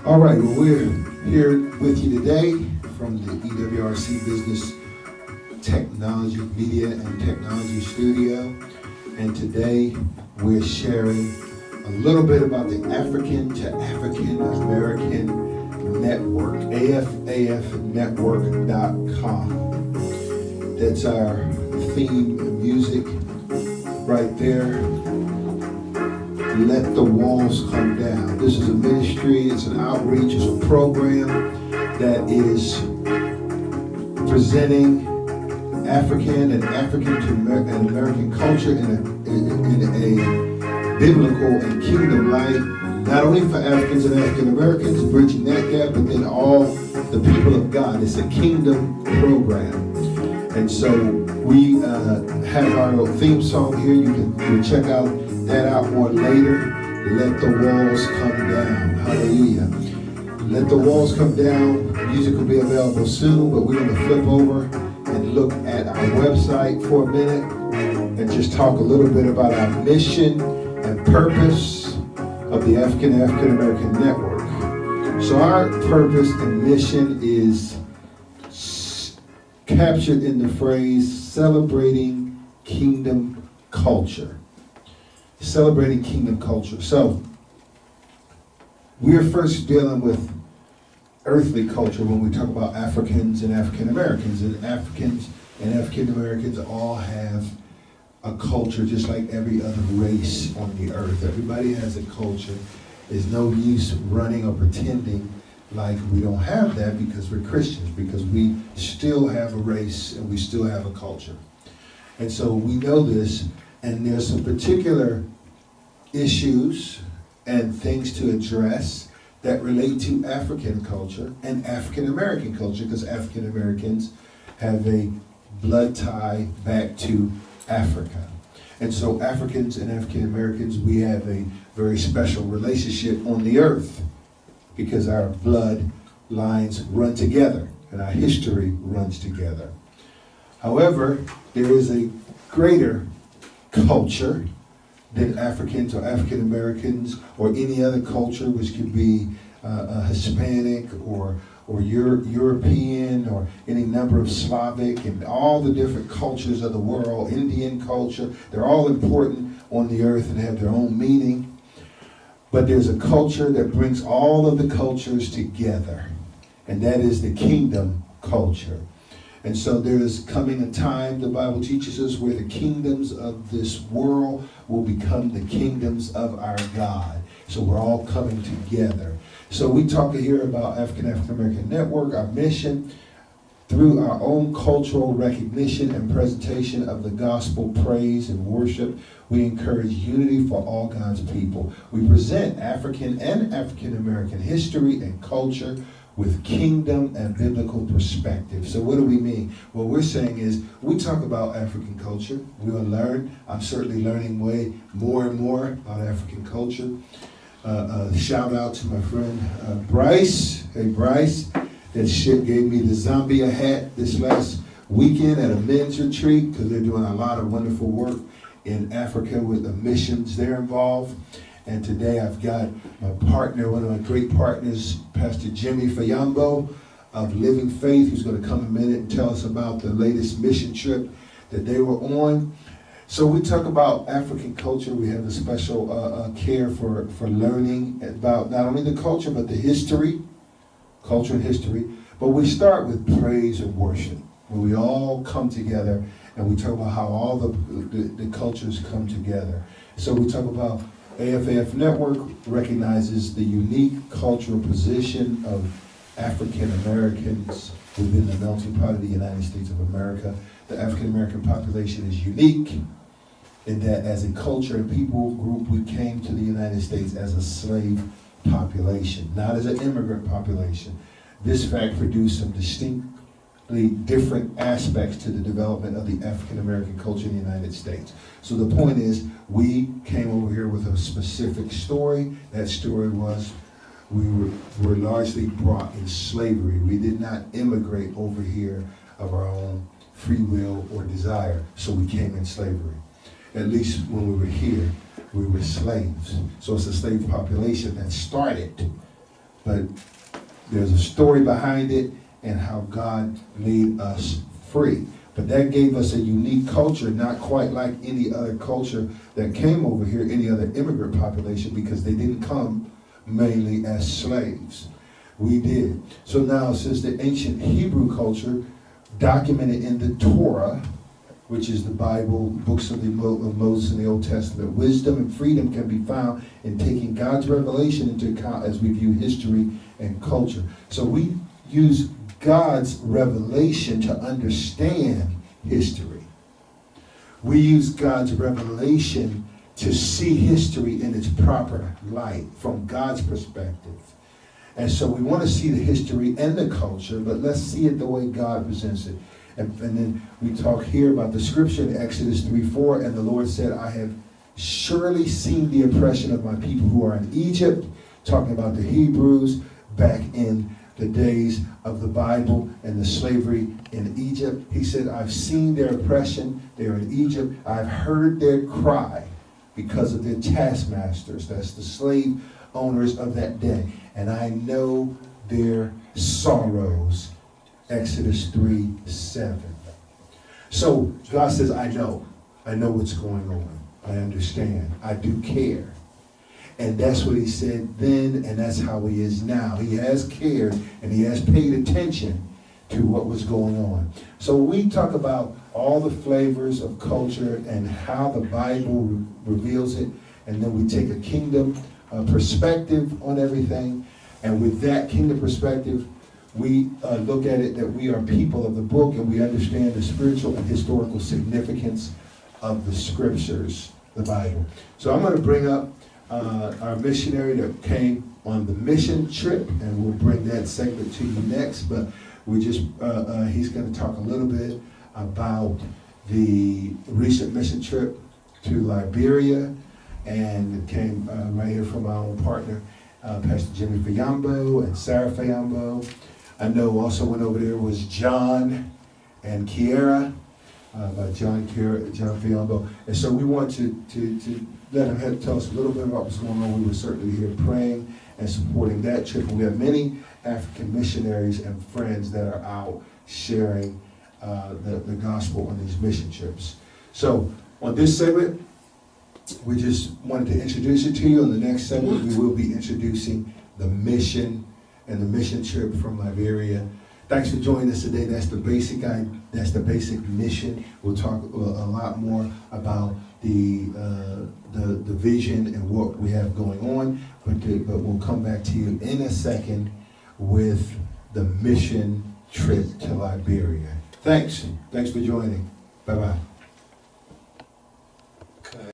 All right, well, we're here with you today from the EWRC Business Technology, Media and Technology Studio. And today we're sharing a little bit about the African to African American Network, AFAFnetwork.com. That's our theme music right there. Let the walls come down. This is a ministry, it's an outreach, it's a program that is presenting African and American culture in a biblical and kingdom light, not only for Africans and African Americans, bridging that gap, but then all the people of God. It's a kingdom program. And so we have our theme song here. You can check that out more later. Let the walls come down. Hallelujah. Let the walls come down. Music will be available soon, but we're going to flip over and look at our website for a minute and just talk a little bit about our mission and purpose of the African American Network. So our purpose and mission is captured in the phrase celebrating kingdom culture. Celebrating kingdom culture. So we're first dealing with earthly culture when we talk about Africans and African Americans. And Africans and African Americans all have a culture just like every other race on the earth. Everybody has a culture. There's no use running or pretending like we don't have that because we're Christians, because we still have a race and we still have a culture. And so we know this, and there's some particular issues and things to address that relate to African culture and African American culture, because African Americans have a blood tie back to Africa. And so Africans and African Americans, we have a very special relationship on the earth because our blood lines run together and our history runs together. However, there is a greater culture than Africans or African Americans or any other culture, which could be Hispanic or European or any number of Slavic and all the different cultures of the world, Indian culture. They're all important on the earth and have their own meaning. But there's a culture that brings all of the cultures together, and that is the kingdom culture. And so there is coming a time, the Bible teaches us, where the kingdoms of this world will become the kingdoms of our God. So we're all coming together. So we talk here about African American Network, our mission, through our own cultural recognition and presentation of the gospel, praise, and worship. We encourage unity for all God's people. We present African and African American history and culture with kingdom and biblical perspective. So what do we mean? What we're saying is we talk about African culture. We will learn. I'm certainly learning way more and more about African culture. Shout out to my friend Bryce. Hey, Bryce. That shit gave me the Zambia hat this last weekend at a men's retreat because they're doing a lot of wonderful work in Africa with the missions they're involved. And today I've got my partner, one of my great partners, Pastor Jimmy Fayambo of Living Faith, who's going to come in a minute and tell us about the latest mission trip that they were on. So we talk about African culture. We have a special care for learning about not only the culture, but the history, culture and history. But we start with praise and worship, where we all come together and we talk about how all the cultures come together. So we talk about AFAF Network recognizes the unique cultural position of African Americans within the melting pot of the United States of America. The African American population is unique in that as a culture and people group, we came to the United States as a slave population, not as an immigrant population. This fact produced some distinctly different aspects to the development of the African American culture in the United States. So the point is, we came over here with a specific story. That story was we were largely brought in slavery. We did not immigrate over here of our own free will or desire, so we came in slavery. At least when we were here, we were slaves. So it's a slave population that started but there's a story behind it and how God made us free. But that gave us a unique culture, not quite like any other culture that came over here, any other immigrant population, because they didn't come mainly as slaves. We did. So now, since the ancient Hebrew culture documented in the Torah, which is the Bible, books of Moses in the Old Testament, wisdom and freedom can be found in taking God's revelation into account as we view history and culture. So we use God's revelation to understand history. We use God's revelation to see history in its proper light from God's perspective. And so we want to see the history and the culture, but let's see it the way God presents it. And then we talk here about the scripture in Exodus 3:4, and the Lord said, I have surely seen the oppression of my people who are in Egypt, talking about the Hebrews back in the days of the Bible and the slavery in Egypt. He said, I've seen their oppression. They're in Egypt. I've heard their cry because of their taskmasters. That's the slave owners of that day. And I know their sorrows. Exodus 3:7. So God says, I know what's going on. I understand. I do care. And that's what he said then, and that's how he is now. He has cared, and he has paid attention to what was going on. So we talk about all the flavors of culture and how the Bible reveals it, and then we take a kingdom perspective on everything. And with that kingdom perspective, we look at it that we are people of the book, and we understand the spiritual and historical significance of the scriptures, the Bible. So I'm going to bring up our missionary that came on the mission trip, and we'll bring that segment to you next. But we just he's going to talk a little bit about the recent mission trip to Liberia, and it came right here from our own partner, Pastor Jimmy Fayambo and Sarah Fayambo. I know also went over there was John and Kiera, John Fayambo. And so we want to let him tell us a little bit about what's going on. We were certainly here praying and supporting that trip. And we have many African missionaries and friends that are out sharing the gospel on these mission trips. So on this segment, we just wanted to introduce it to you. On the next segment, we will be introducing the mission and the mission trip from Liberia. Thanks for joining us today. That's the basic mission. We'll talk a lot more about the vision and what we have going on, but we'll come back to you in a second with the mission trip to Liberia. Thanks for joining. Bye-bye.